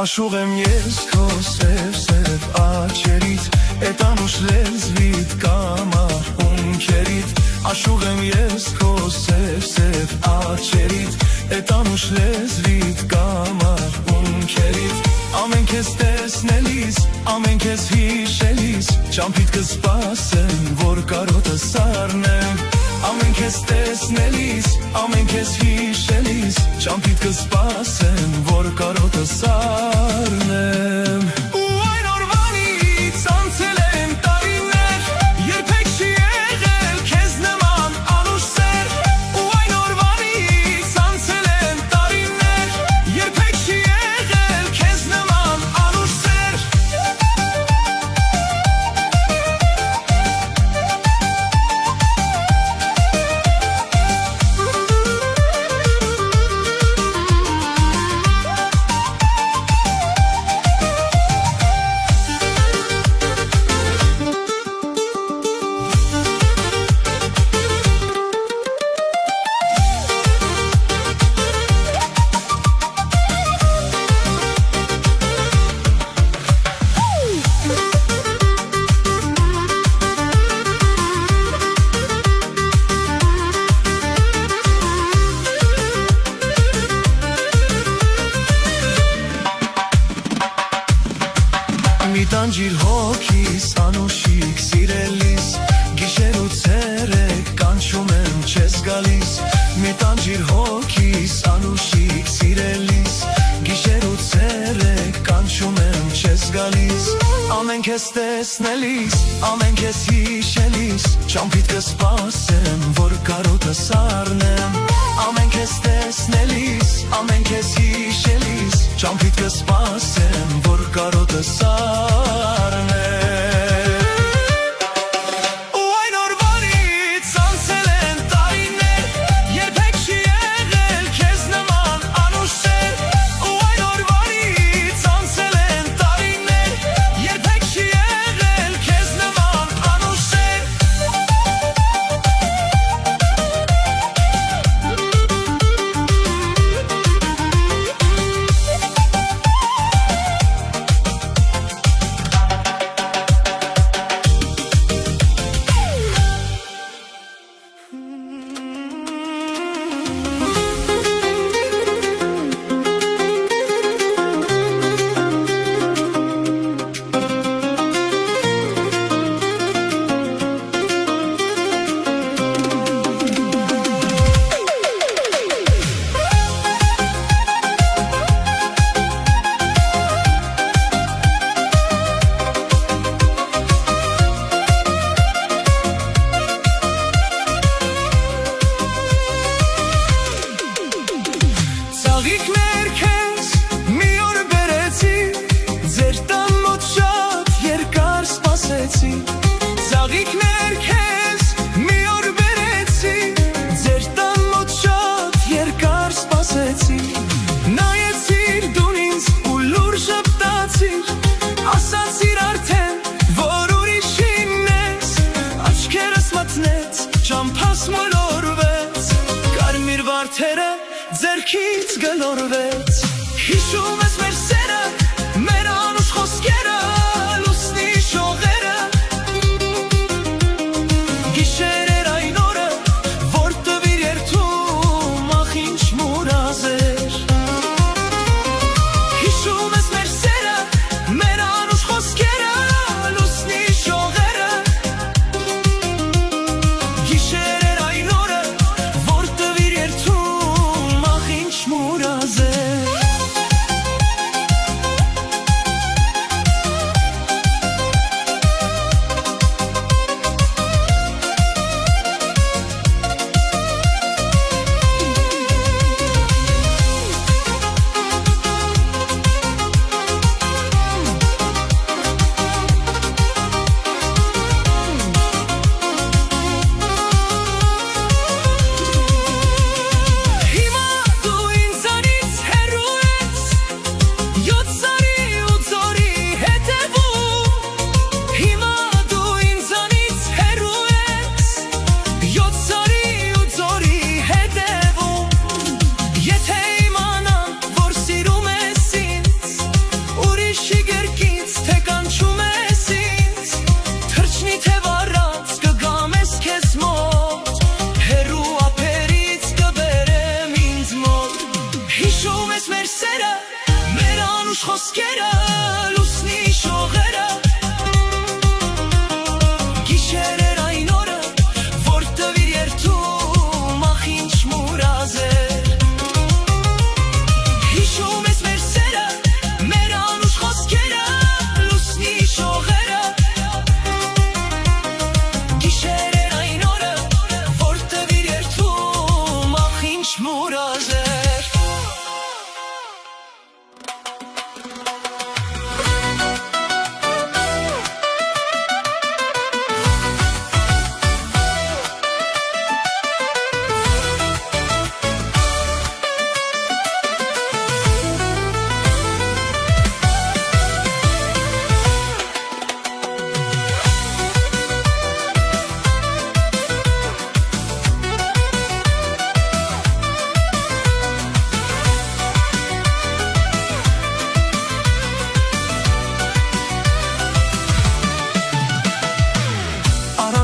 Աշուղ եմ ես քո սև աչերից, էդ անուշ լեզվիդ կամար ունքերիդ։ Աշուղ եմ ես քո սև աչերից, էդ անուշ լեզվիդ կամար ունքերիդ։ Ամեն քեզ տեսնելիս, ամեն քեզ հիշելիս, ճամփիդ կսպասեմ, որ կարոտը սառնեմ։ Ամեն քեզ տեսնելիս, ամեն քեզ հիշելիս, ճամփիդ կսպասեմ, որ կարոտը սառնեմ։ Ու այն օրվանից անցել են տարիներ, երբեք չի եղել քեզ նման անուշ սեր։ Ու այն օրվանից անցել են տարիներ, երբեք չի եղել քեզ նման անուշ սեր։ Մի տանջիր հոգիս, անուշիկ սիրելիս, գիշեր ու ցերեկ կանչում եմ չես գալիս։ Մի տանջիր հոգիս, անուշիկ սիրելիս, գիշեր ու ցերեկ կանչում եմ չես գալիս։ Ամեն քեզ տեսնելիս, ամեն քեզ հիշելիս, ճամփիդ կսպասեմ, որ կարոտը սառնեմ։ Ամեն քեզ տեսնելիս, ամեն քեզ հիշելիս, ճամփիդ կսպասեմ, որ կարոտը սառնեմ։ Ու այն օրվանից անցել են տարիներ, երբեք չի եղել քեզ նման անուշ սեր։ Ու այն օրվանից անցել են տարիներ, երբեք չի եղել քեզ նման անուշ սեր։ Ծաղիկներ քեզ մի օր բերեցի, ձեր տան մոտ շատ երկար սպասեցի։ Ծաղիկներ քեզ մի օր բերեցի, ձեր տան մոտ շատ երկար սպասեցի։ Նայեցիր դու ինձ ու լուր շպտացիր, ասացիր արդեն, որ ուրիշին ես։ Աչքերս մթնեց, ճամփաս մոլորվեց, կարմիր վարդերը ձեռքից գլորվեց։ Հիշում ես մեր սերը, մեր անուշ խոսքերը, լուսնի շողերը։ Գիշեր էր այն օրը, որ տվիր երթում, ախ ինչ մուրազ էր։ Հիշում ես մեր սերը, մեր անուշ խոսքերը, լուսնի շողերը։ Գիշեր էր այն օրը, որ տվիր երթում, ախ ինչ մուրազ էր։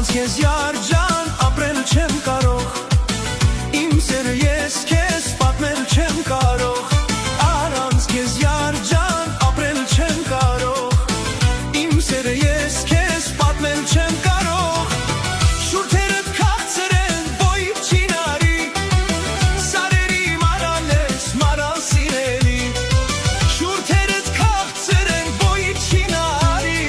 Առանց քեզ յարջան ապրել չեմ կարող, իմ սերը ես քեզ պատմել չեմ կարող, առանց քեզ յարջան ապրել չեմ կարող, իմ սերը ես քեզ պատմել չեմ կարող, շուրթերդ քաղցր են բոյիվ չինարի, սարերի մարալ ես մարալ սիրելի, շուրթերդ քաղցր են բոյիվ չինարի,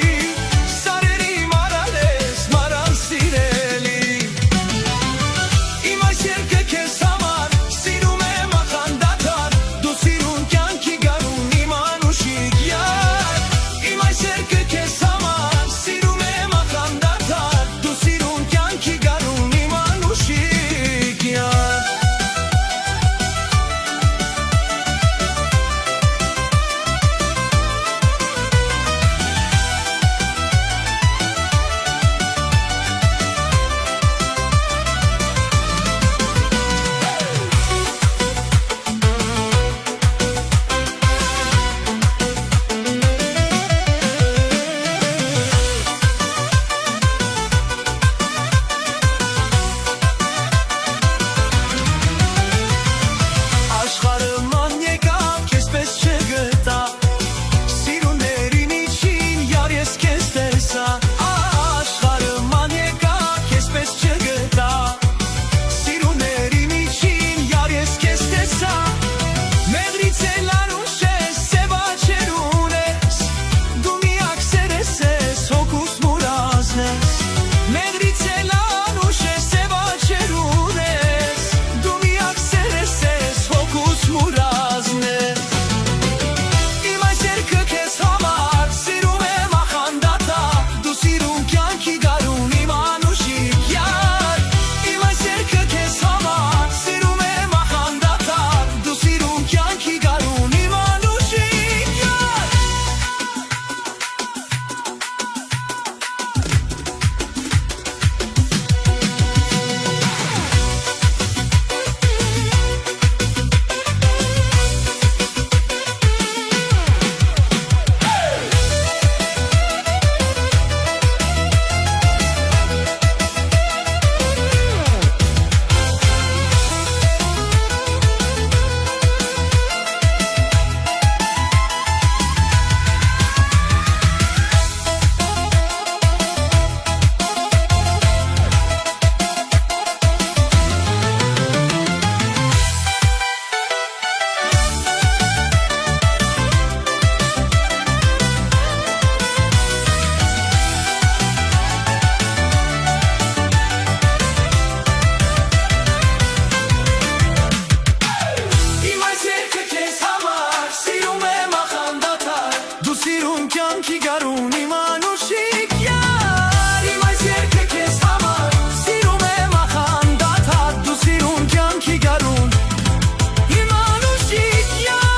սարերի մարալ ես մարալ սիրելի, իմ այս երկը քեզ համար սիրում եմ ախանդատար, դու սիրուն կյանքի գարուն իմ անուշիկ յար, իմ այս երկը քեզ համար սիրում եմ ախանդատար, դու սիրուն կյանքի գարուն իմ անուշիկ յար Աշխարհման եկավ քեզպես չգտա, սիրունների միջին յար ես քեզ տեսա, աշխարհման եկավ քեզպես չգտա, սիրուների միջին յար ես քեզ տեսա, մեղրից էլ անուշ ես, սևաչեր ունես, դու միակ սերես ես, հոգուս մուրազն ես, մեղրից էլ անուշ ես, սևաչեր ունես, դու միակ սերես ես, հոգուս մուրազն ես, իմ այս երկը քեզ համար սիրում եմ ախանդատար, դու սիրուն կյանքի գարուն իմ անուշիկ յար, իմ այս երկը քեզ համար սիրում եմ ախանդատար, դու սիրուն կյանքի գարուն իմ անուշիկ յար Իմ այս երկը քեզ համար սիրում եմ ախանդատար, դու սիրուն կյանքի գարուն իմ անուշիկ յար, իմ այս երկը քեզ համար սիրում եմ ախանդատար, դու սիրուն կյանքի գարուն իմ անուշիկ յար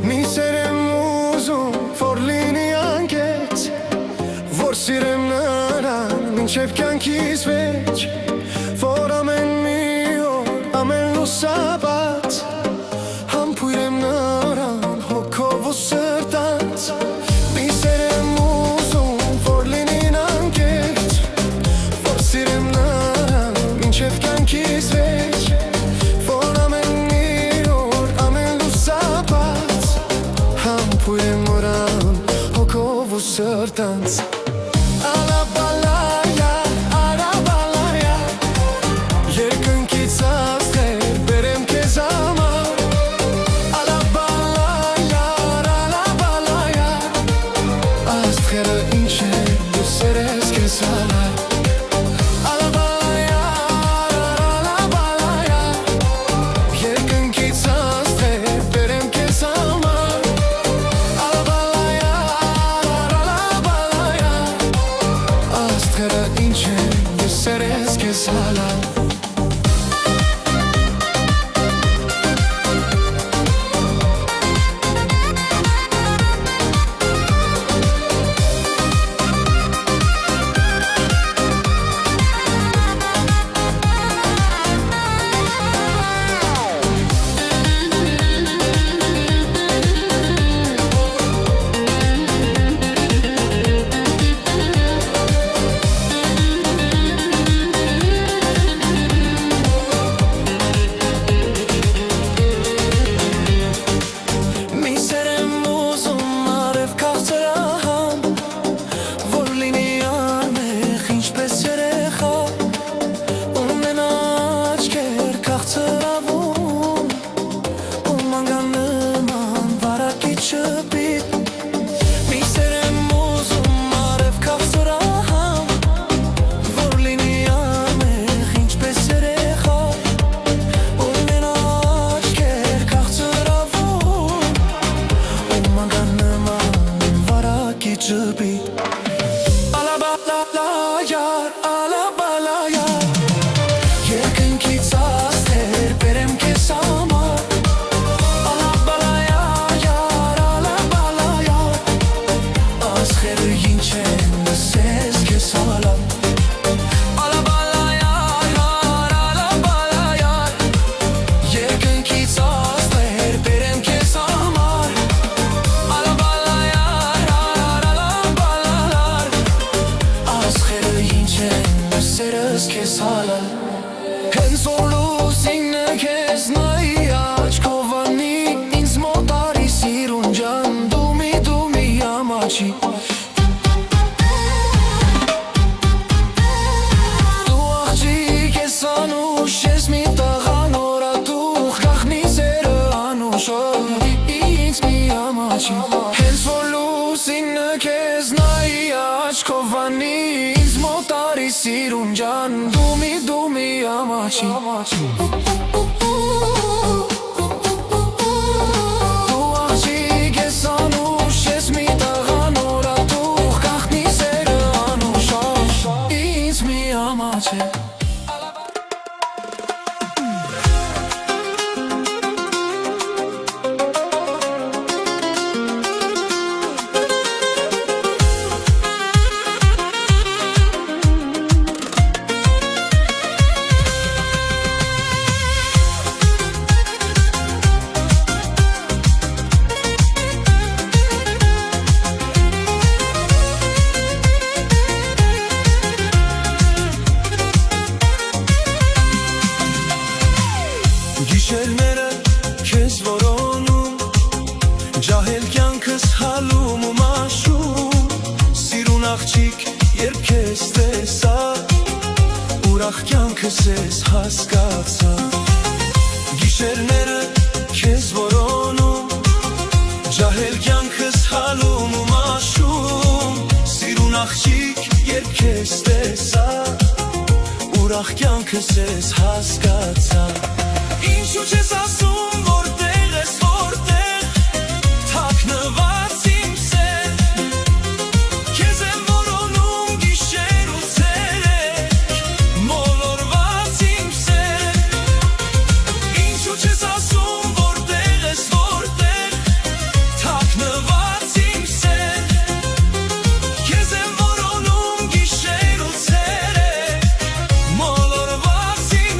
Մի սեր եմ ուզում, որ լինի անկեծ, որ սիրեմ նրան մինչև կյանքիս վերջ, որ ամեն մի օր, ամեն լուսաբաց, համբույրեմ նրան հոգով ու սրտանց, մի սեր եմ ուզում, որ լինի անկեծ, որ սիրեմ նրան մինչև կյանքիս վերջ, որ ամեն մի օր, ամեն լուսաբաց, համբույրեմ նրան հոգով ու սրտանց Ալաբալայա, արաբալայա, երկնքից աստղեր բերեմ քեզ համար, Ալաբալայա, արաբալայա, քեզ հալալ Հենց օրլուսինը քեզ նայի աչքովանի ինձ մոտ արի սիրուն ջան դու մի ամաչի Դու աղջիկ ես անուշ ես մի տղան օրատուղ գախնի սերը անուշով ինձ մի ամաչի Հենց օրլուսինը քեզ նայի աչքովանի ինձ մոտ արի սիրուն ջան դու մի ամաչի Դու աղջիկ ես անուշ ես մի տղան օրատուղ գախնի սերը անուշով ինձ մի ամաչի Գիշերները քեզ որոնում Ջահել կյանքս հալում ու մաշում Սիրուն աղջիկ երբ քեզ տեսա Ուրախ կյանքս ես հասկացա Գիշերները քեզ որոնում Ջահել կյանքս հալում ու մաշում Սիրուն աղջիկ երբ քեզ տեսա Ուրախ կյանքս ես հասկացա Ինչու չես ասում որտեղ ես որտեղ Թաքնված իմ սեր Քեզ եմ որոնում գիշեր ու ցերեկ Մոլորված իմ սեր Ինչու չես ասում որտեղ ես որտեղ Թաքնված իմ սեր Քեզ եմ որոնում գիշեր ու ցերեկ Մոլորված իմ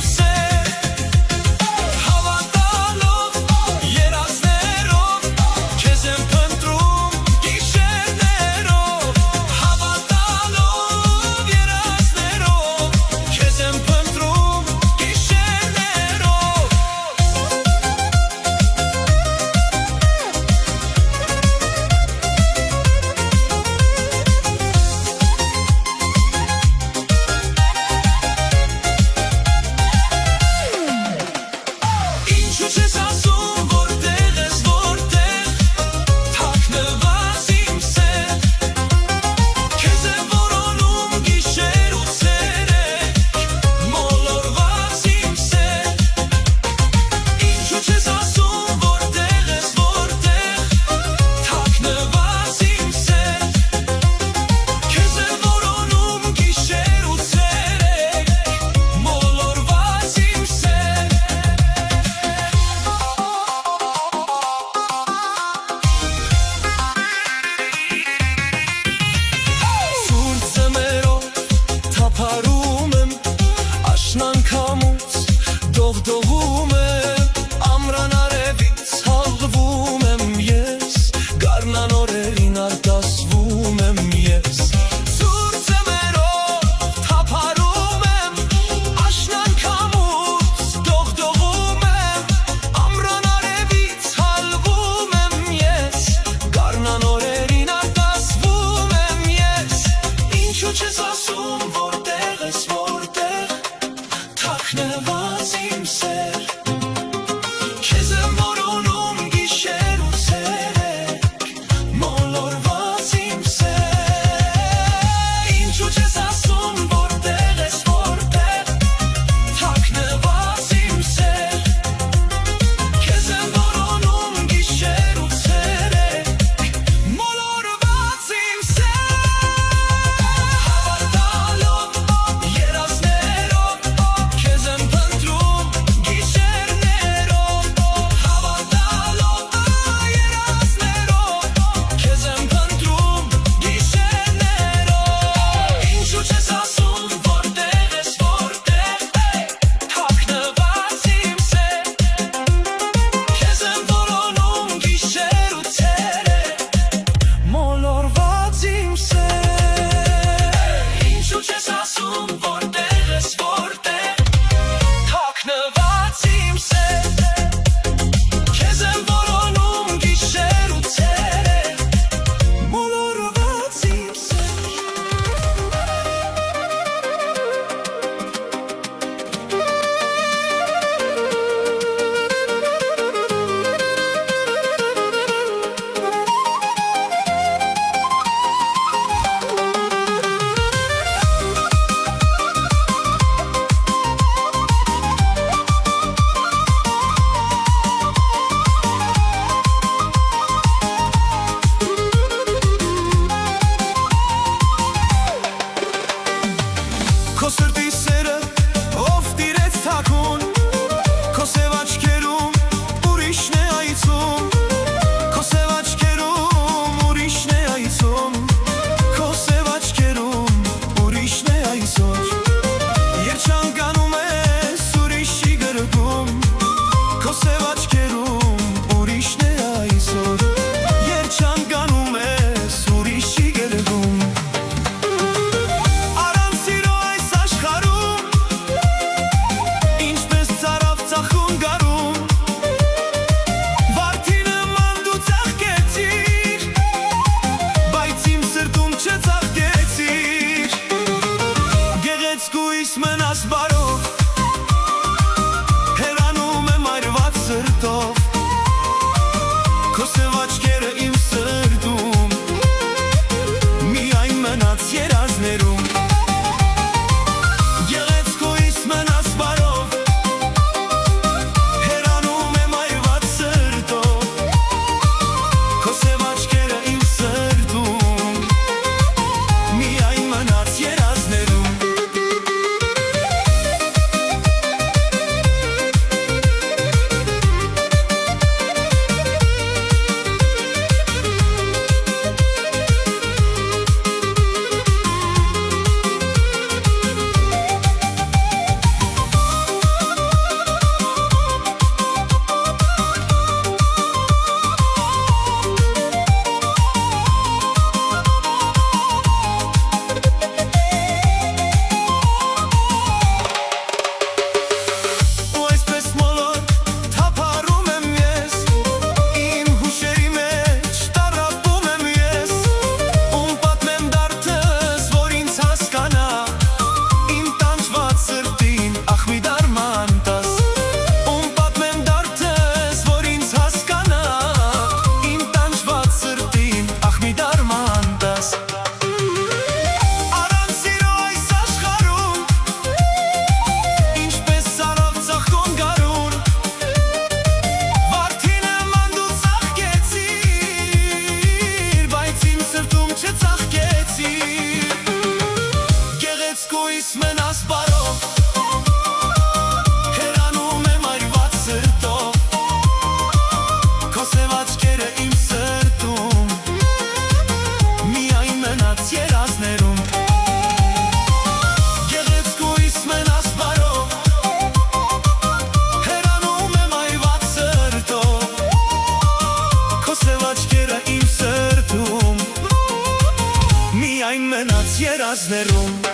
միայն մնաց երազներում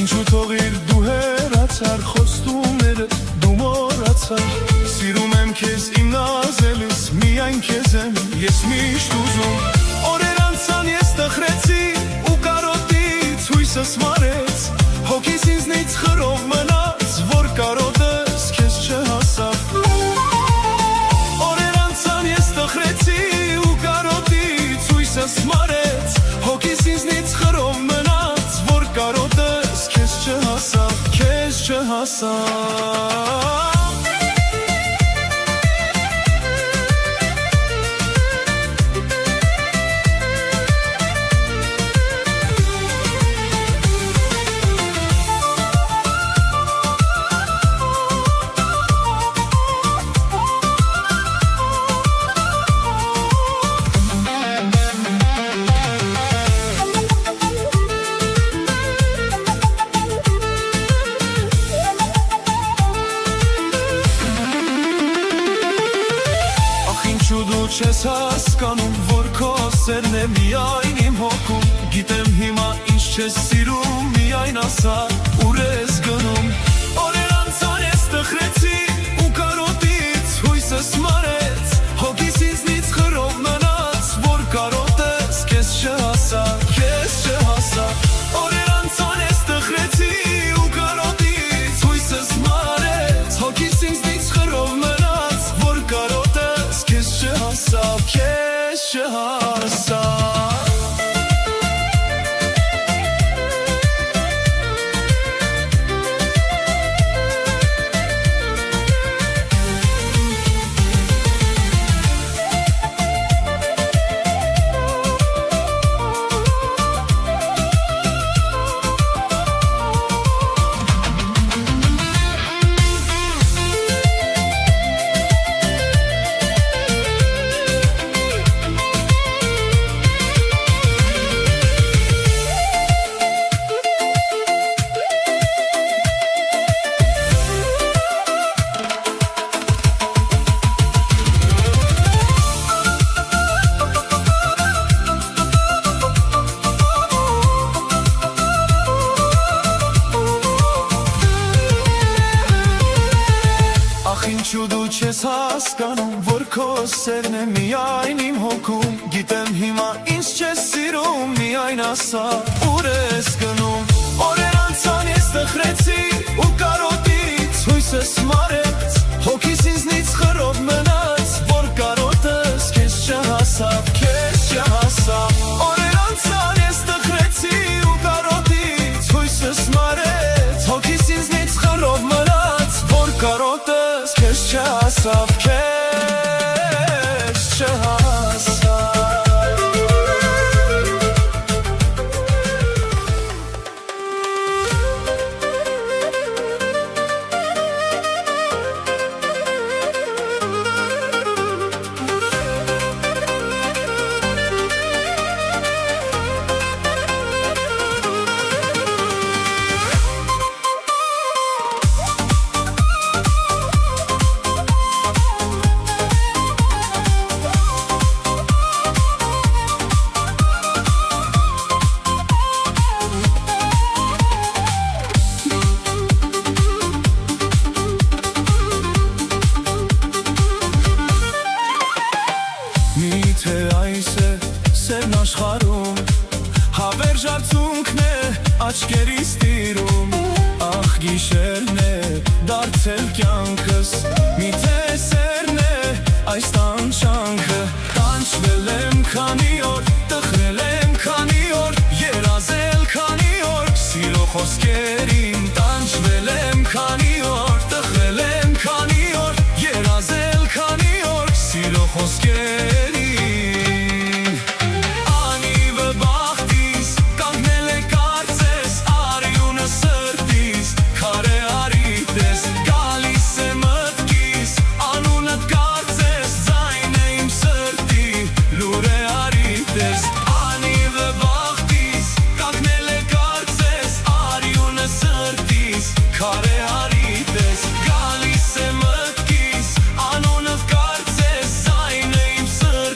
Ինչու թողիր դու հեռացար խոստումներդ դու մոռացար Սիրում եմ քեզ իմ նազելիս միայն քեզ եմ ես միշտ ուզում Օրեր անցան ես տխրեցի ու կարոտից հույսս մարեց Հոգիս ինձնից խրով մնաց որ կարոտս քեզ չհասավ Օրեր անցան ես տխրեցի ու կարոտից հույսս մարեց Հոգիս ինձնից խրով մնաց որ կարոտս քեզ չհասավ Դու չես հասկանում, որ քո սերն է միայն իմ հոգում Գիտեմ հիմա ինչ չես սիրում, միայն ասա, ուր ես գնում Օրեր անցան ես տխրեցի ու կարոտից հույսս մարեց Հոգիս ինձնից խրով մնաց, որ կարոտես քեզ չհասա Օրեր անցան ես տխրեցի ու կարոտից հույսս մարեց Հոգիս ինձնից խրով մնաց, որ կարոտես քեզ չհասավ Ինչու դու չես հասկանում, որ քո սերն է միայն իմ հոգում Գիտեմ հիմա ինչ չես սիրում, միայն ասա, ուր ես գնում Օրեր անցան ես տխրեցի ու կարոտից հույսս մարեց Հոգիս ինձնից խրով մնաց, որ կարոտս քեզ չհասավ Օրեր անցան ես տխրեցի ու կարոտից հույսս մարեց Հոգիս ինձնից խրով մնաց, որ կարոտս քեզ չհասավ Միթե այս է սերն աշխարհում, հավերժ արցունքն է աչքերիս տիրում, ախ գիշերն է դարձել կյանքս, միթե սերն է այս տանջանքը, տանջվել եմ քանի օր, տխրել եմ քանի օր, երազել քանի օր, սիրո խոսքերին, տանջվել եմ քանի օր, տխրել եմ քանի օր, երազել քանի օր, սիրո խոսքերին, անիվը բախտիս, կանգնել է կարծես, արյունը սրտիս, քարե արիտես, գալիս է մտքիս, անունդ կարծես, ձայն է իմ սրտի, լուր է արիտես, անիվը բախտիս, կանգնել է կարծես, արյունը սրտիս, քարե արիտես, գալիս է մտքիս, անունդ կարծես, ձայն է իմ սրտի,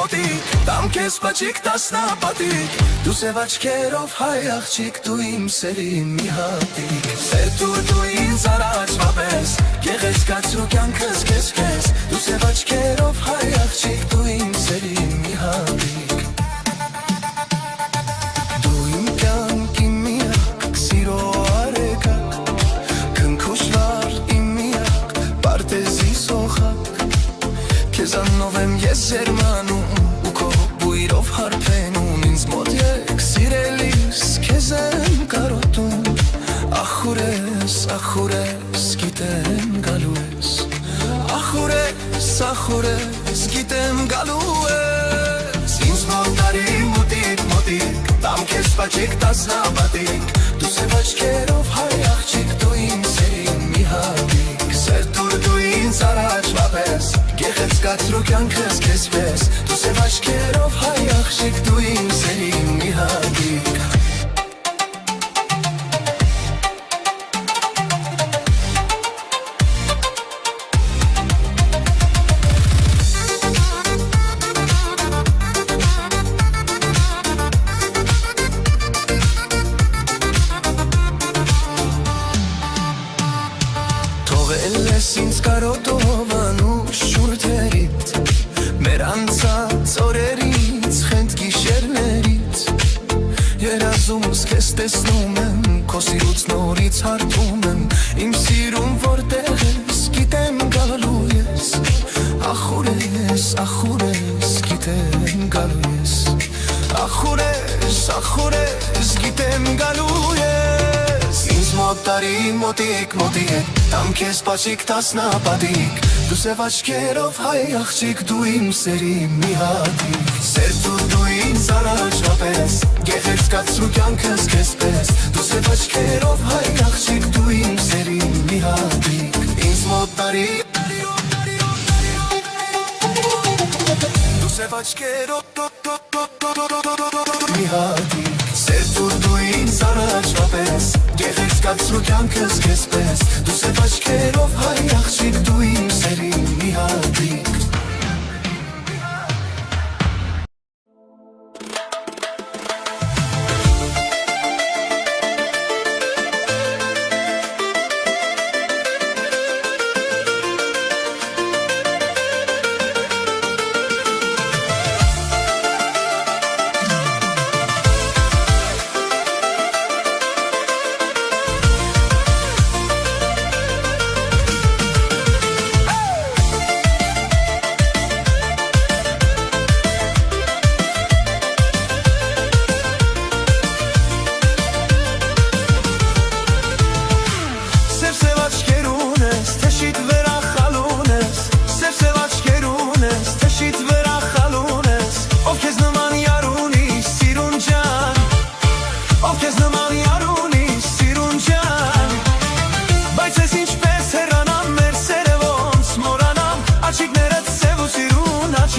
մոտիկ Տամ քեզ պաճիկ տասնապատիկ Դու սև աչքերով հայ աղջիկ Դու իմ սերի մի հատիկ Սերտուր դու ինձ առաջվա պես Գեղեցկացրու կյանքս քեզ Դու սև աչքերով հայ աղջիկ Դու իմ սերի մի հատիկ Դու իմ կյանքի միակ Սիրո արեգակ Քնքուշվար իմ միակ Պարտեզի սոխակ Քեզանով եմ ես երմանում ու քո բույրով հարբենում Ինձ մոտ եկ սիրելիս քեզ եմ կարոտում Ախուր ես, գիտեմ գալու ես Ախուր ես, գիտեմ գալու ես Ինձ մոտ տարի մոտիկ Տամ քեզ պաճիկ տասնապատիկ Դու սև աչքերով հայ աղջիկ Դու իմ սերի մի հատիկ Սերտուր դու ինձ առաջվա պես Գեղեցկացրու կյանքս քեզ պես Դու սև աչքերով հայ աղջիկ Դու իմ սերի մի հատիկ Թողել ես ինձ կարոտով անուշ շուրթերիդ Մեր անցած օրերից, խենթ գիշերներից Երազումս քեզ տեսնում եմ, քո սիրուց նորից հարբում եմ Իմ սիրուն որտեղ ես, գիտեմ գալու ես Ախուր ես, գիտեմ գալու ես Ախուր ես, գիտեմ գալու ես Ինձ մոտ տարի մոտիկ Տամ քեզ պաճիկ տասնապատիկ Դու սև աչքերով հայ աղջիկ Դու իմ սերի մի հատիկ Սերտուր դու ինձ առաջվա պես Գեղեցկացրու կյանքս քեզ պես Դու սև աչքերով հայ աղջիկ Դու իմ սերի մի հատիկ Ինձ մոտ տարի Դու սև աչքերով մի հատիկ Սերտուր դու ինձ առաջվա պես Գեղեցկացրու կյանքս քեզ պես Դու սև աչքերով հայ աղջիկ Դու իմ սերի մի հատիկ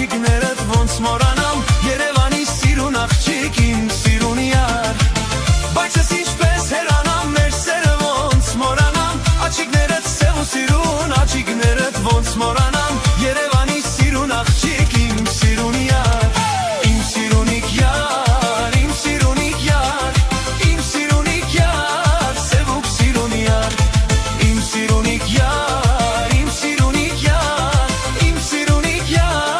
Աչիկներդ ոնց մորանամ Երևանի սիրուն աղջիկ իմ սիրուն յար Բայց ես ինչպես հեռանամ մեր սերը ոնց մորանամ Աչիկներդ սև ու սիրուն Աչիկներդ ոնց մորանամ Երևանի սիրուն աղջիկ իմ սիրուն յար Իմ սիրունիկ յար Իմ սիրունիկ յար Իմ սիրունիկ յար Սևուկ սիրուն յար Իմ սիրունիկ յար Իմ սիրունիկ յար Իմ սիրունիկ յար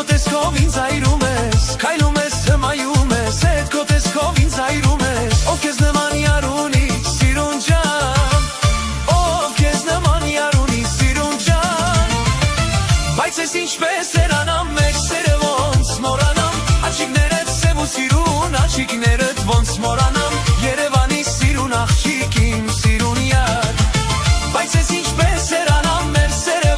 տեսքով ինձ այրում ես Քայլում ես հմայում ես Հետ քո տեսքով ինձ այրում ես Ով քեզ նման յար ունի սիրուն ջան Ով քեզ նման յար ունի սիրուն ջան Բայց ես ինչպես հեռանամ մեր սերը ոնց մորանամ Աչիկներդ սև ու սիրուն Աչիկներդ ոնց մորանամ Երևանի սիրուն աղջիկ իմ սիրուն յար Բայց ես ինչպես հեռանամ մեր սերը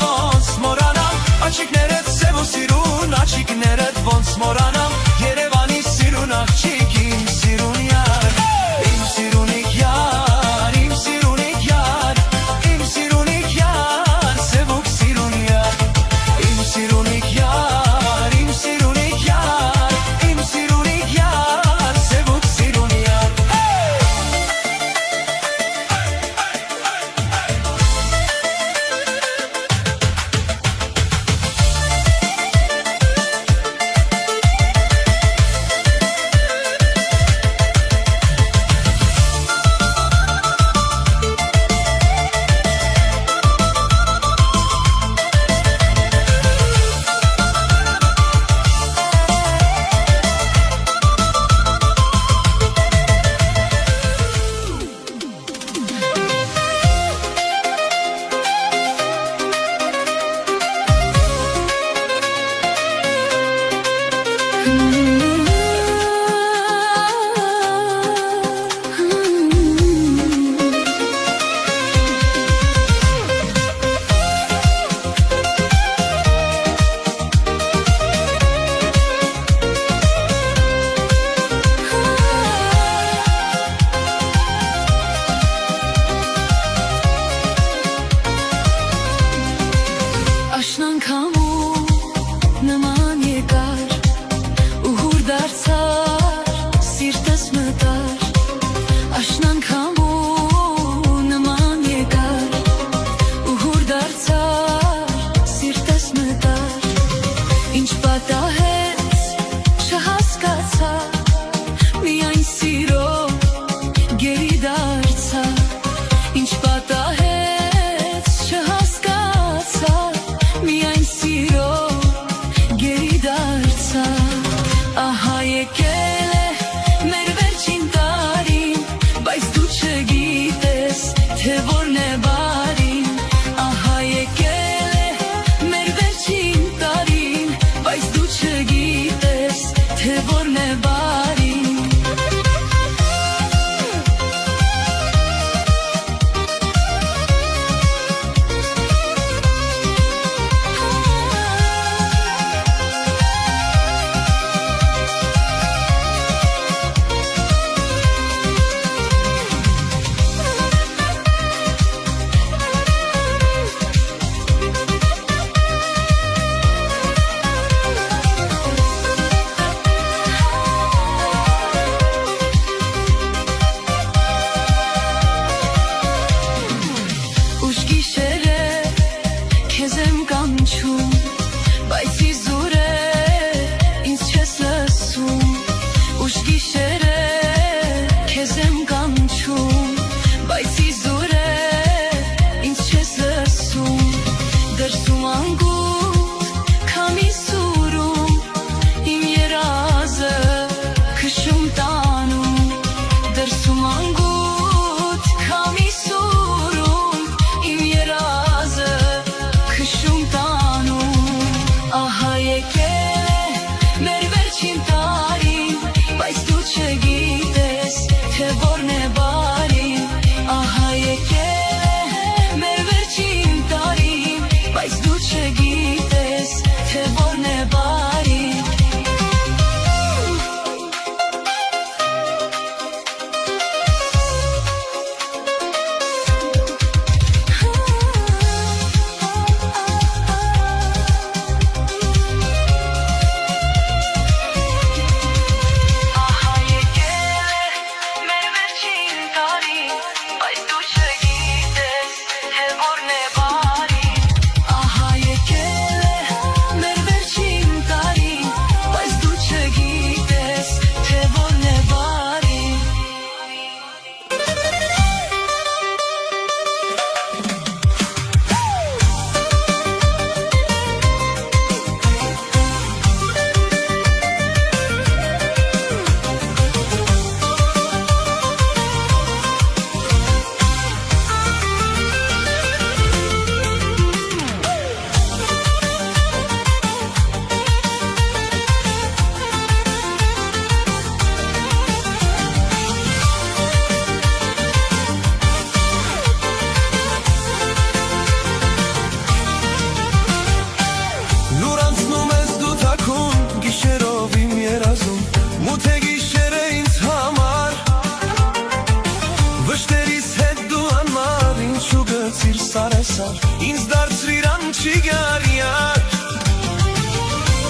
արեսար, ինձ դարձրիր անչիգարյար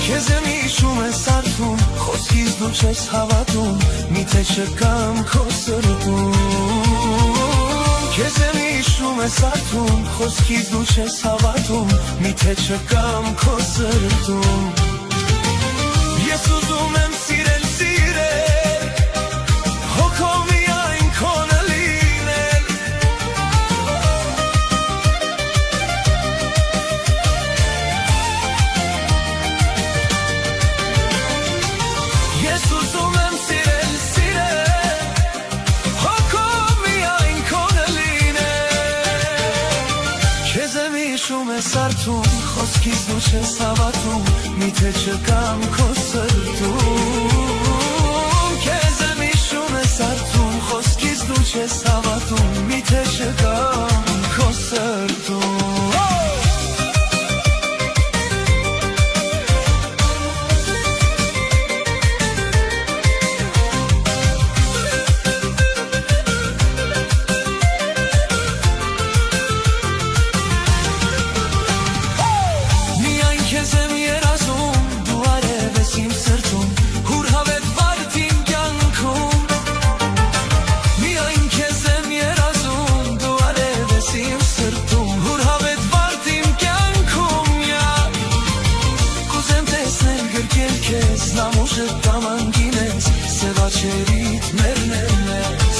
Քեզ եմ հիշում ես արթուն, խոսքից դու չես հավատում, միթե չկամ քո սրտում Քեզ եմ հիշում ես արթուն, խոսքից դու չես հավատում, միթե չկամ քո սրտում Ես ուզում եմ սիրել, սիրել, հոգով միայն քոնը լինել Ես ուզում եմ սիրել, սիրել, հոգով միայն քոնը լինել Քեզ եմ հիշում ես արթուն, խոսքից դու չես հավատում, միթե չկամ քո սրտում Քեզ եմ հիշում ես արթուն, խոսքից դու չես հավատում, միթե չկամ քո սրտում Քեզ եմ երազում, դու արև ես իմ սրտում, հուր հավետ վարդ իմ կյանքում Միայն քեզ եմ երազում, դու արև ես իմ սրտում, հուր հավետ վարդ իմ կյանքում Կուզեմ տեսնել գրկել քեզ, նամուշը տաման գինես, սևաչերիդ մերնել ես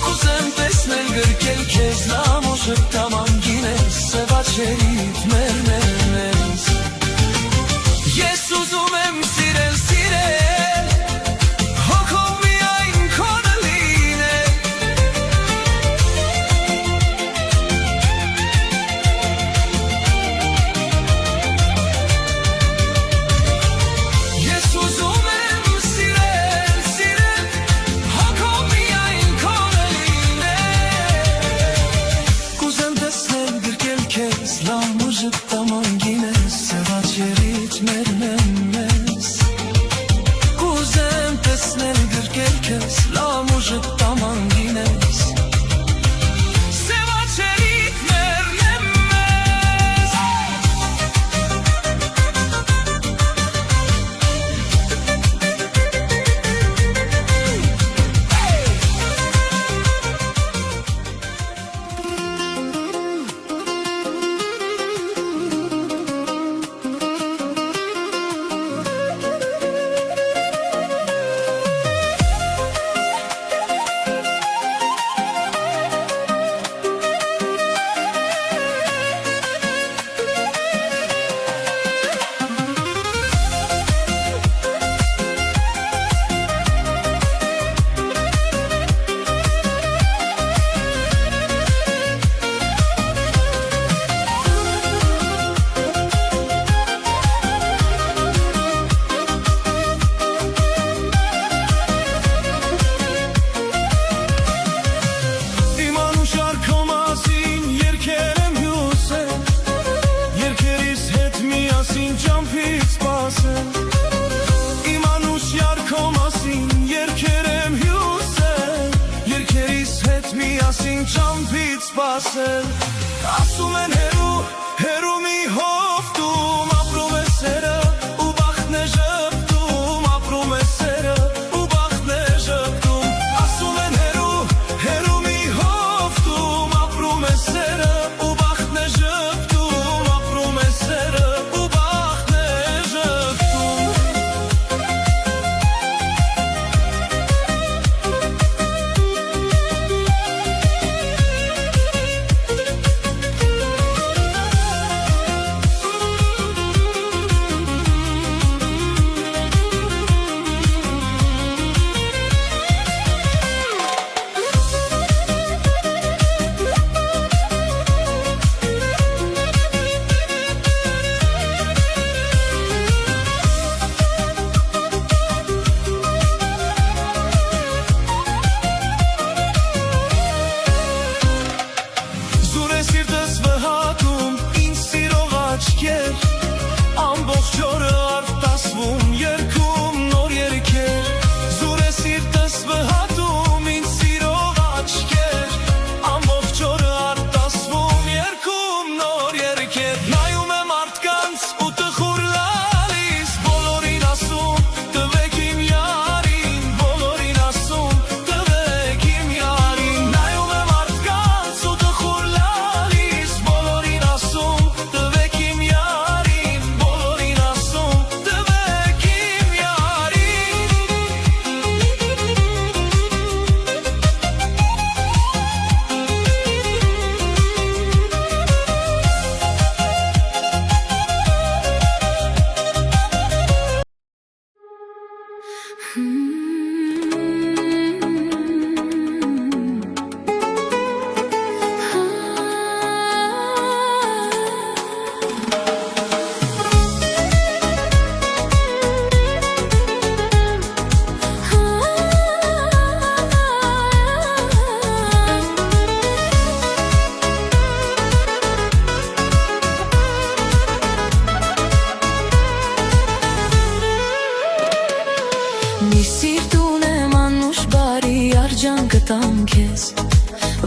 Կուզեմ տեսնել գրկել քեզ, նամուշը տաման գինես, սևաչերիդ մերնել Ես ուզում եմ սիրել, սիրել, հոգով միայն քոնը լինել Ես ուզում եմ սիրել, սիրել, հոգով միայն քոնը լինել Կուզեմ տեսնել գրկել քեզ, լամուժը տաման գինես, սևաչերիդ մերնես Կուզեմ տեսնել գրկել քեզ, լամուժը տաման գինես Սևաչերիդ մերնես Սպասել ասում են հերու, հերու մի հովտում ապրում է սերը ու բախտն է ժպտում ապրում է սերը ու բախտն է ժպտում ասում են հերու, հերու մի հովտում ապրում է սերը ու բախտն է ժպտում ապրում է սերը ու բախտն է ժպտում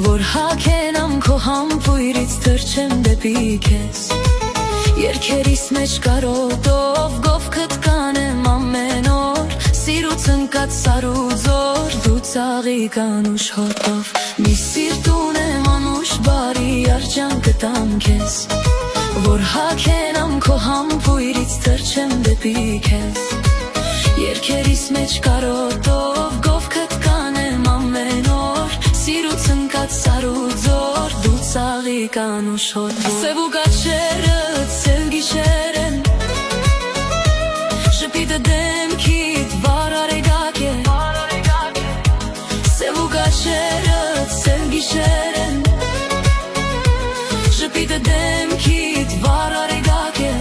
որ հագենամ քո համբույրից թռչեմ դեպի քեզ Երկերիս մեջ կարոտով գովքդ կանեմ ամեն օր Սիրուց ընկած սարուձոր դու ծաղիկ անուշ հոտով Մի սիրտ ունեմ անուշ բարի արջանքը տամ քեզ Որ հագենամ քո համբույրից թռչեմ դեպի քեզ Երկերիս մեջ կարոտով գովքդ կանեմ ամեն օր Սիրուց ընկած սարուձոր դու ծաղիկ անուշ հոտով Սև ու կաչերդ սև գիշեր են Շպիտը դեմքիդ վար արեգակ է Սև ու կաչերդ սև գիշեր են Շպիտը դեմքիդ վար արեգակ է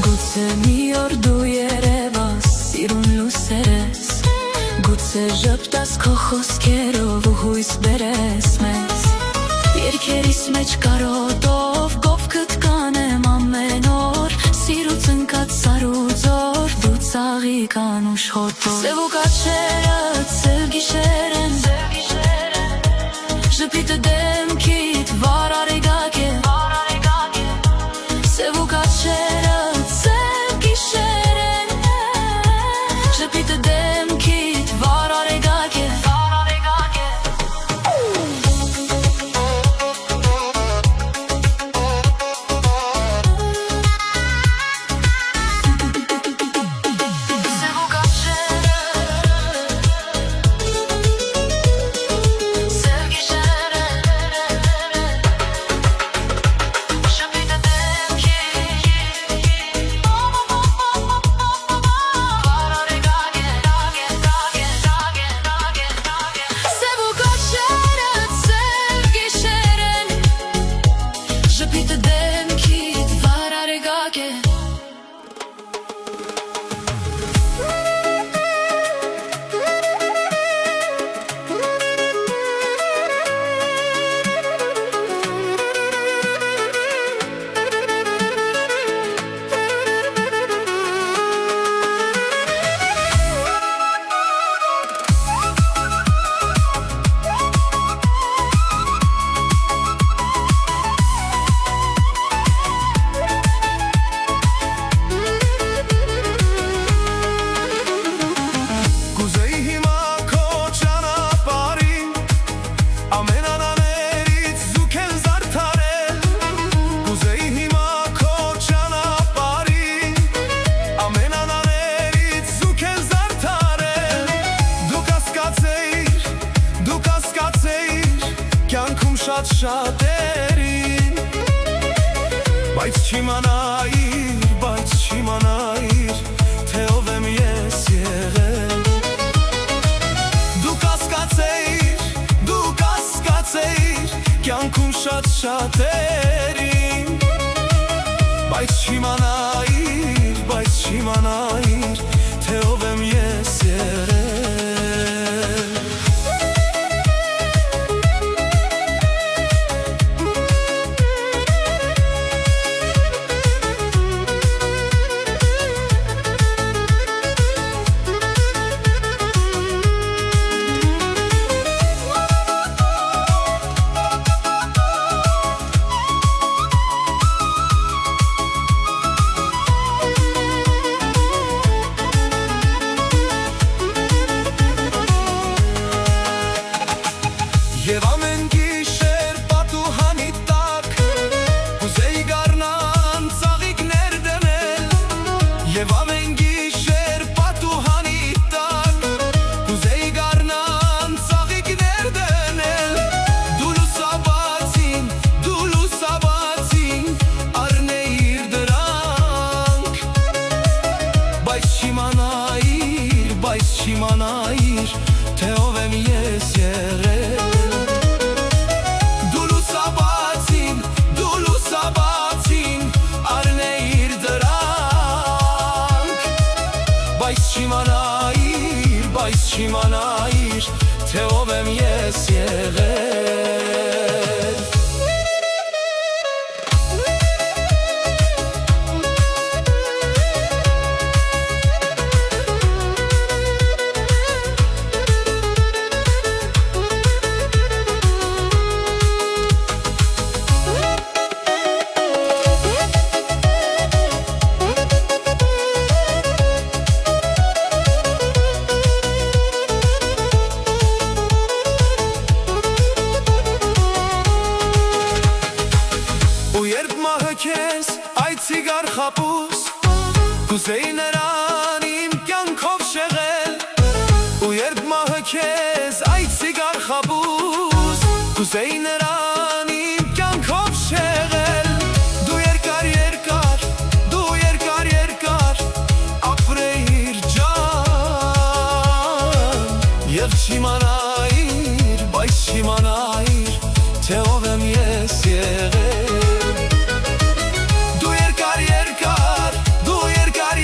Գուցե մի օր դու երևաս, սիրուն լուսեր ես Գուցե ժպտաս քո խոսքերով ու հույս բերես մեզ Երկերիս մեջ կարոտով գովքդ կանեմ ամեն օր Սիրուց ընկած սարուձոր դու ծաղիկ անուշ հոտով Սև ու կաչերդ սև գիշեր են Ժպիտը դեմքիդ վար արեգակ է Սև ու կաչերդ սև գիշեր են Ժպիտը դեմքիդ վար արեգակ է Սև ու կաչերդ սև գիշեր են Շպիտը դեմքիդ վար արեգակ է Կուզեի հիմա քո ճանապարհին Ամեն անաներից զուգել զարդարել Կուզեի հիմա քո ճանապարհին Ամեն անաներից զուգել զարդարել Դու կասկածեիր Կյանքում շատերին Բայց չիմանայիր Թե ով եմ ես եղել Դու կասկածեիր Կյանքում շատերին Բայց չիմանայիր Թե ով եմ ես եղել բայց չիմանայիր, թե ով եմ ես եղել Քեզ այցիգար խապուս կուզեի նրան իմ կյանքով շեղել ու երբ մահը քեզ այցիգար խապուս կուզեի նրան իմ կյանքով շեղել դու երկար ապրեիր ջան և չիմանայիր, բայց չիմանայիր, թե ով եմ ես եղել Դու երկար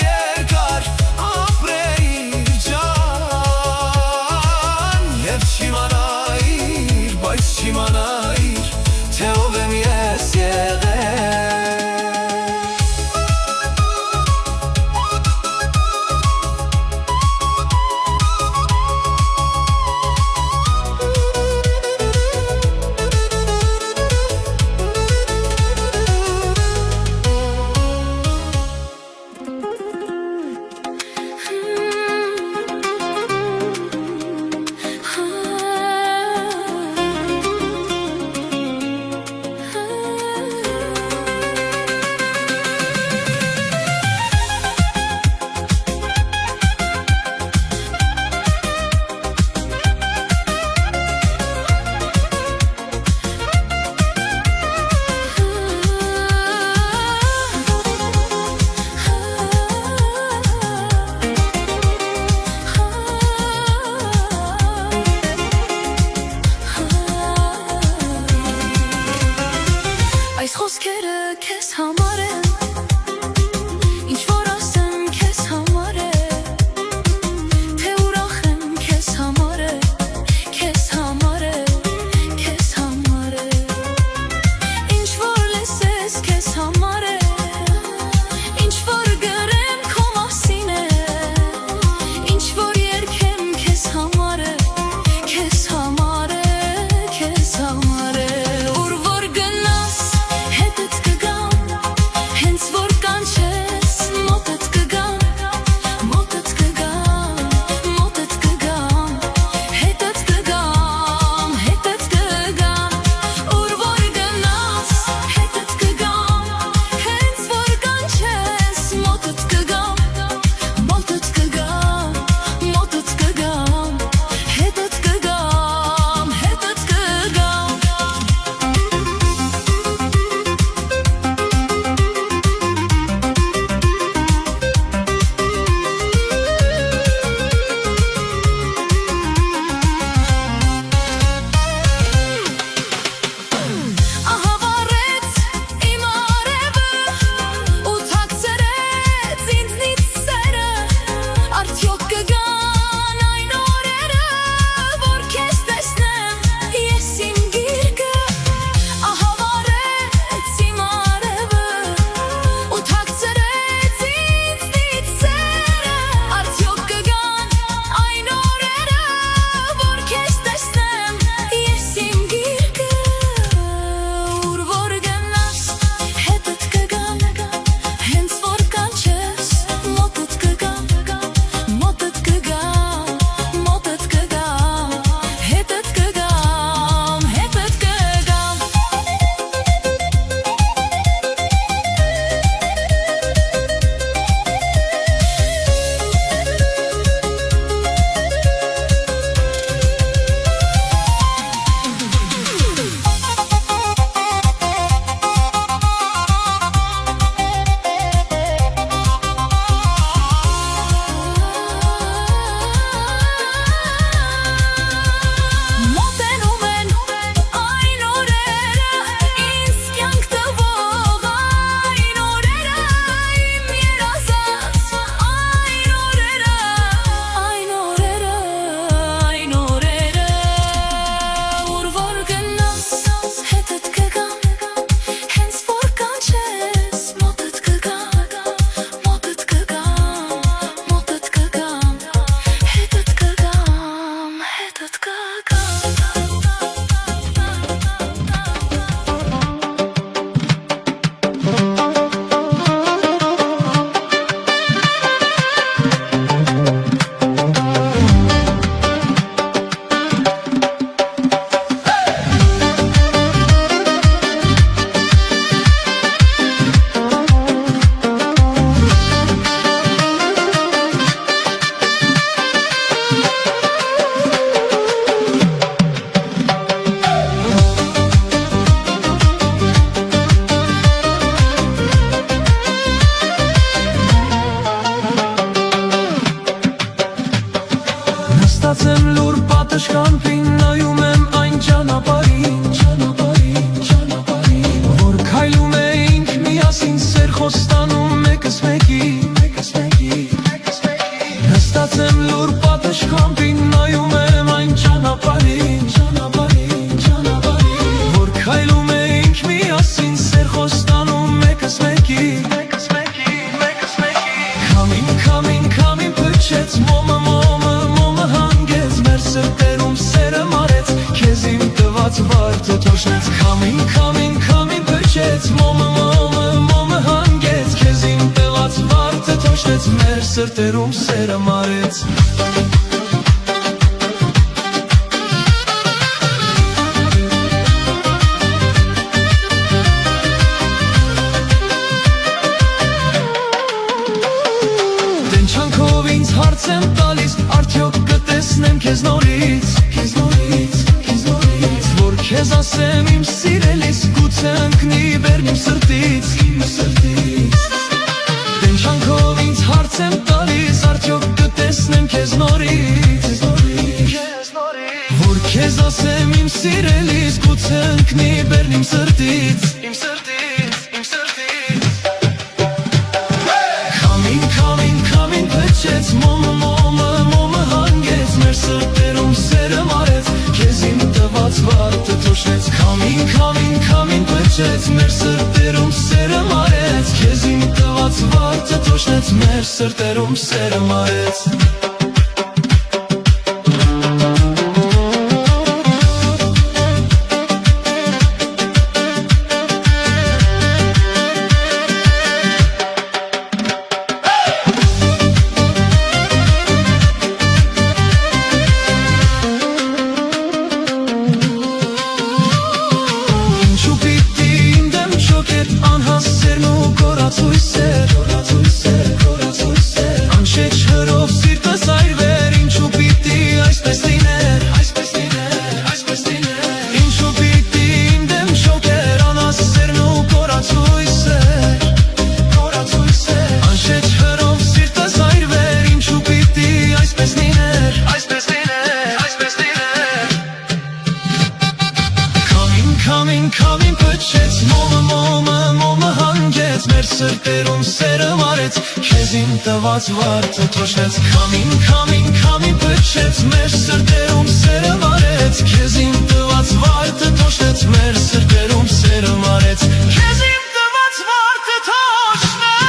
խոստանում մեկս մեկի Նստած եմ լուր պատշգամբին նայում եմ այն ճանապարհին Որ քայլում էինք միասին սեր խոստանում մեկս մեկի Քամին փչեց մոմը հանգեց մեր սրտերում սերը մարեց քեզ իմ տված վարդը թոշնեց Քամին փչեց մոմը հանգեց քեզ իմ տված վարդը թոշնեց մեր սրտերում սերը մարեց Դենչանքով ինձ հարց եմ տալիս արդյոք կտեսնեմ քեզ նորից Որ քեզ ասեմ իմ սիրելիս գուցե ընկնի բերն իմ սրտից Դենչանքով ինձ հարց եմ տալիս արդյոք կտեսնեմ քեզ նորից Որ քեզ ասեմ իմ սիրելիս գուցե ընկնի բերն իմ սրտից Քամին փչեց մոմը հանգեց մեր սրտերում սերը մարեց քեզ իմ տված վարդը թոշնեց Քամին փչեց մեր սրտերում սերը մարեց քեզ իմ տված վարդը թոշնեց մեր սրտերում սերը մարեց Անշեջ հրով սիրտս այրվեր ինչու պիտի այսպես լիներ Ինչու պիտի իմ դեմ շոկեր անհասերն ու կորացույսեր Անշեջ հրով սիրտս այրվեր ինչու պիտի այսպես լիներ Քամին փչեց մոմը հանգեց մեր սրտերում սերը մարեց քեզ իմ տված վարդը թոշնեց Քամին փչեց մեր սրտերում սերը մարեց քեզ իմ տված վարդը թոշնեց մեր սրտերում սերը մարեց քեզ իմ տված վարդը թոշնեց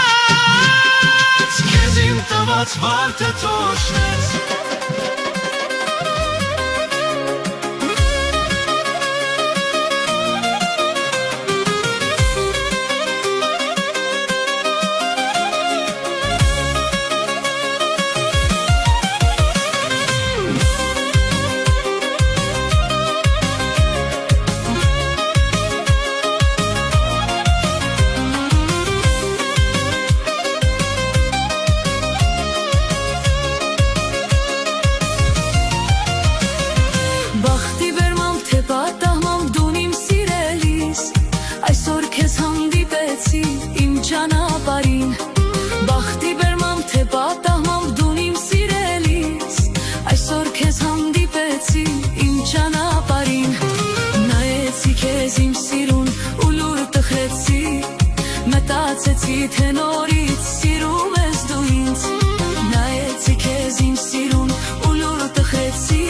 քեզ իմ տված վարդը թոշնեց Բախտի բերմամ թե պատահմամբ դուն իմ սիրելիս Այսօր քեզ հանդիպեցի իմ ճանապարհին Նայեցի քեզ իմ սիրուն ու լուր տխրեցի Մտածեցի թե նորից սիրում ես դու ինձ Նայեցի քեզ իմ սիրուն ու լուր տխրեցի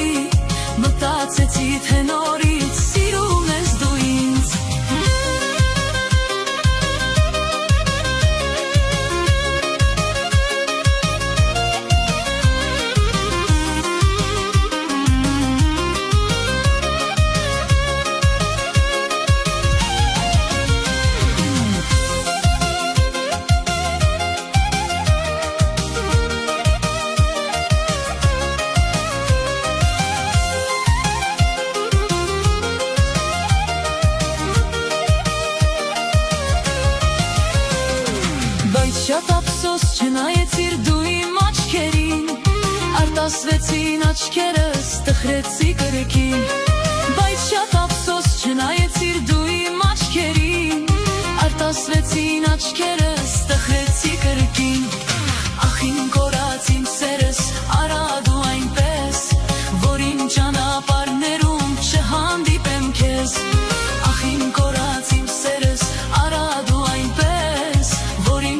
Մտածեցի թե նորից սիրում ես դու ինձ Շատ ափսոս չնայեցիր դու իմ աչքերին Արտասվեցին աչքերս տխրեցի կրկին Բայց շատ ափսոս չնայեցիր դու իմ աչքերին Արտասվեցին աչքերս տխրեցի կրկին Ախ իմ կորած իմ սերս արա դու այնպես Որ իմ ճանապարհներում չհանդիպեմ քեզ Ախ իմ կորած իմ սերս արա դու այնպես Որ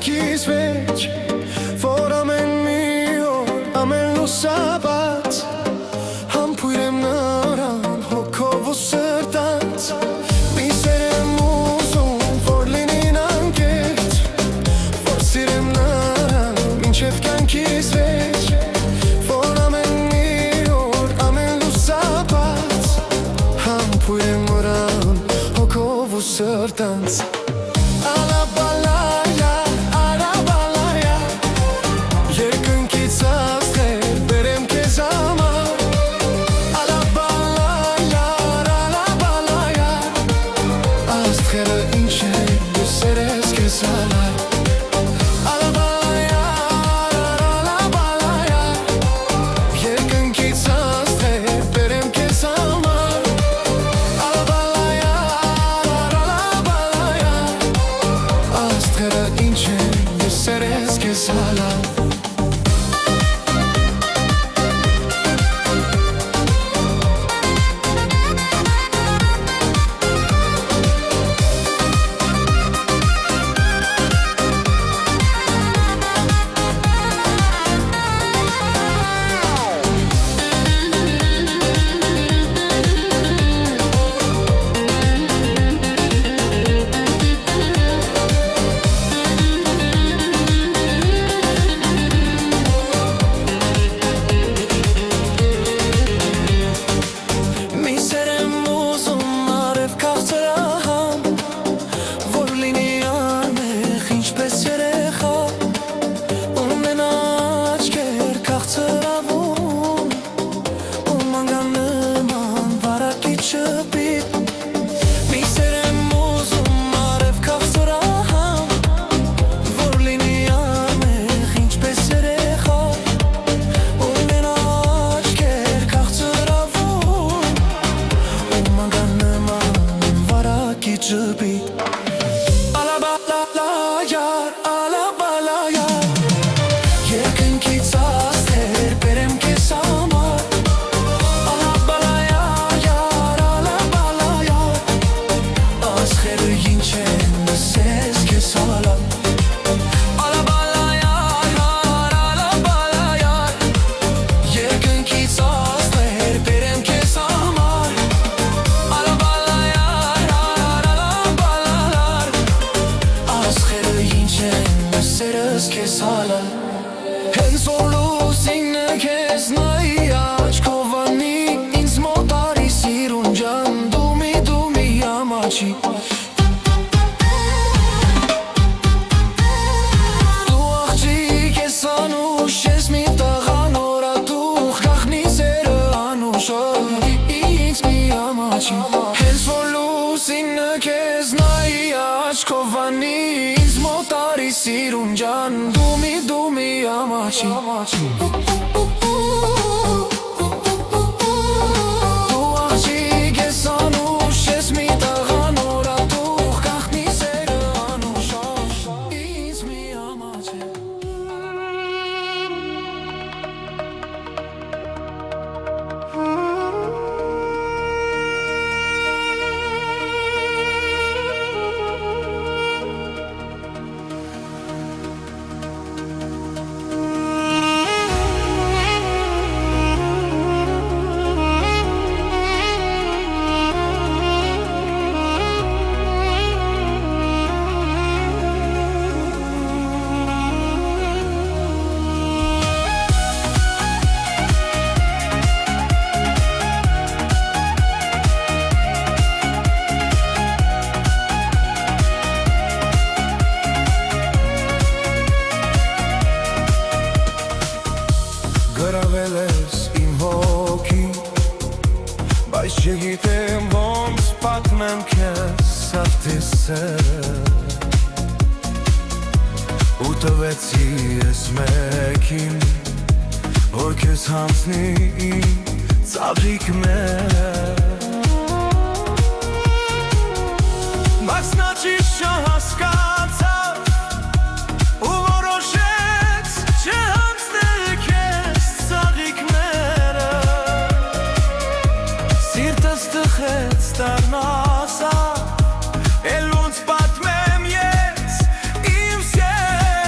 կյանքիս վեճ, որ ամեն մի օր, ամեն լուսաբաց համբույր եմ նրան հոգով ու սրտանց մի սեր եմ ուզում, որ լինին անկեղծ, որ սիրեմ նրան մինչև կյանքիս վեճ, որ ամեն մի օր, ամեն լուսաբաց համբույր եմ նրան հոգով ու սրտանց Հենց որ լուսինը քեզ նայի աչքով անի ինձ մոտ արի սիրուն ջան դու մի ամաչի Դու աղջիկ ես անուշ ես մի տղա նորատուխ գախնի սերը անուշ ինձ մի ամաչի Հենց որ լուսինը քեզ նայի աչքով անի ինձ մոտ արի սիրուն ջան դու մի ամաչի Դու աղջիկ ես անուշ ես մի տղա նորատուխ գախնի սերը անուշ ինձ մի ամաչի Գրավել ես իմ հոգի Բայց չգիտեմ ոնց պատմեմ քեզ սարդի սերը Ու տվեցի ես մեկին Որ քեզ հանցնի իմ ծաղիկները Բայց նա ճիշտ չհասկացավ Ու որոշեց չհանցնել քեզ ծաղիկները Սիրտս տխեց դառնասա Էլ ոնց պատմեմ ես իմ սեր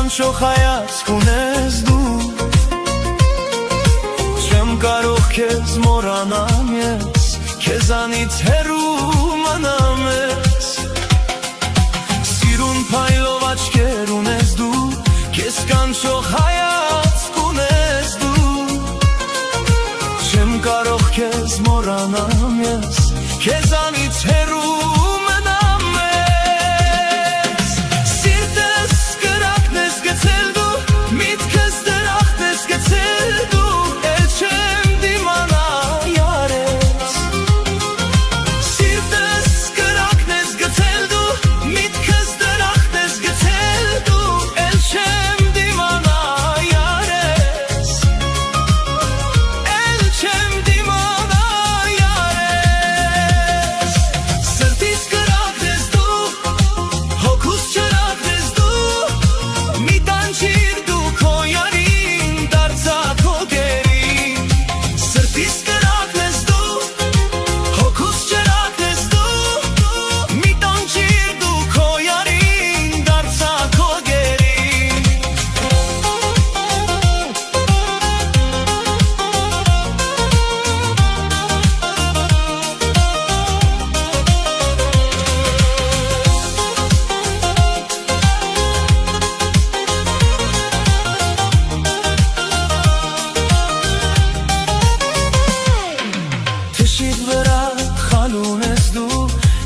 կանչող հայացք ունես դու, չեմ կարող քեզ մոռանամ ես, քեզանից հեռու մնամ ես, սիրուն փայլով աչքեր ունես դու, քեզ կանչող հայացք ունես դու, չեմ կարող քեզ մոռանամ ես, քեզանից հեռու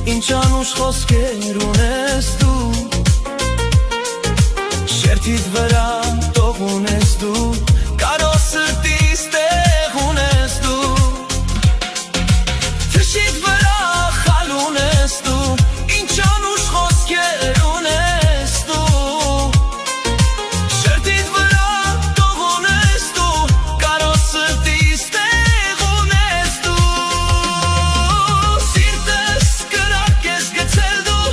Ինչ անուշ խոսքեր ունես դու, շերտիդ վրա տող ունես դու, կարո սրտիս տեղ ունես դու, թշիդ վրա խալ ունես դու, ինչ անուշ խոսքեր ունես դու, շերտիդ վրա տող ունես դու, կարո սրտիս տեղ ունես դու, սիրտս կրակ ես գցել դու,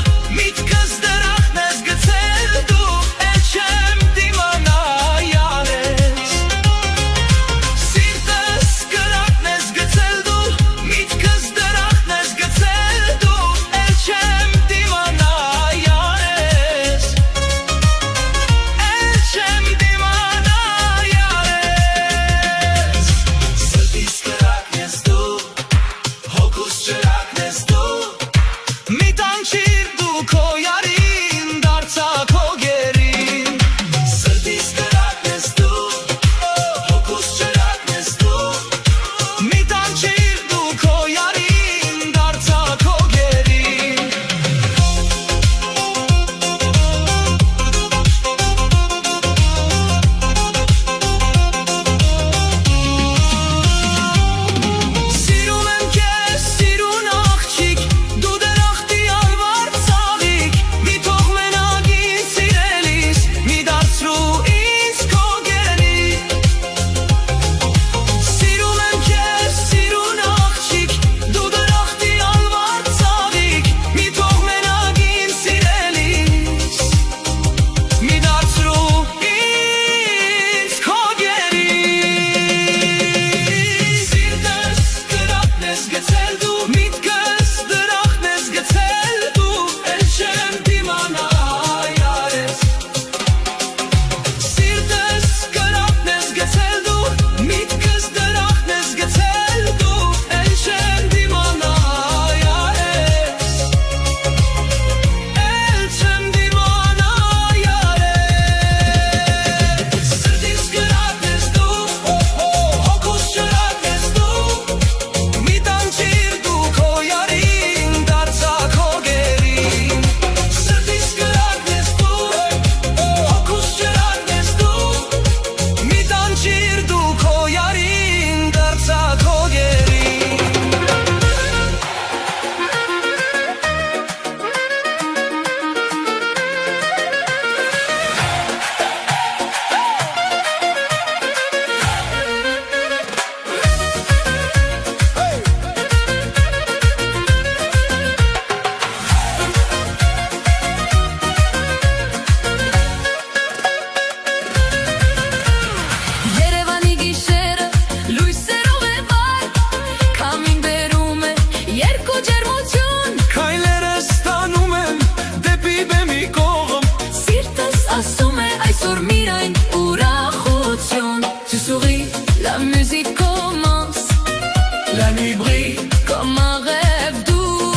la nuit brille comme un rêve doux.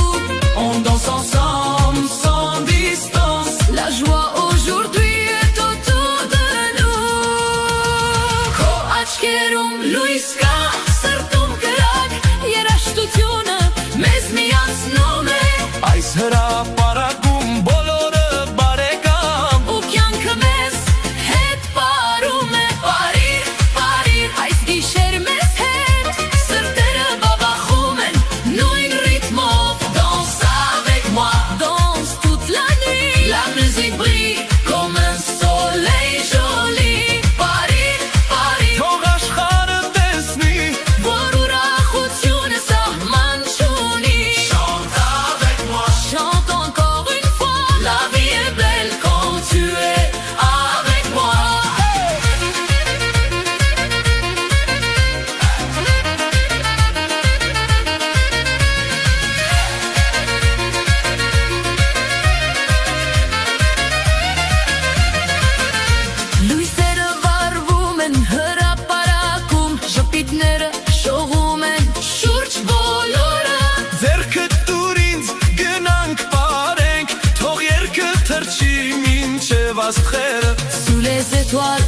On danse ensemble sans distance. La joie aujourd'hui est autour de nous. Քո աչքերում լույս կա, սրտում կրակ, երաժշտությունը մեզ միացնում է։ Այս հրապարակում բոլորը բարեկամ, Ու կյանքը մեզ հետ պարում է։ Պարիր, պարիր, այս գիշեր մեզ հետ, սրտերը բաբախում են նույն ռիթմով։ Danse avec moi, danse toute la nuit. La musique brille comme un soleil joli. Պարիր, պարիր, թող աշխարհը տեսնի, որ ուրախությունը սահման չունի։ chante avec moi. Chante encore une fois, la vie est belle quand tu es avec moi. Լույսերը վառվում են հրապարակում, ժպիտները շողում են շուրջ բոլորը։ Ձեռքը տուր ինձ, գնանք պարենք, թող երգը թռչի մինչև աստղերը։ Sous les étoiles,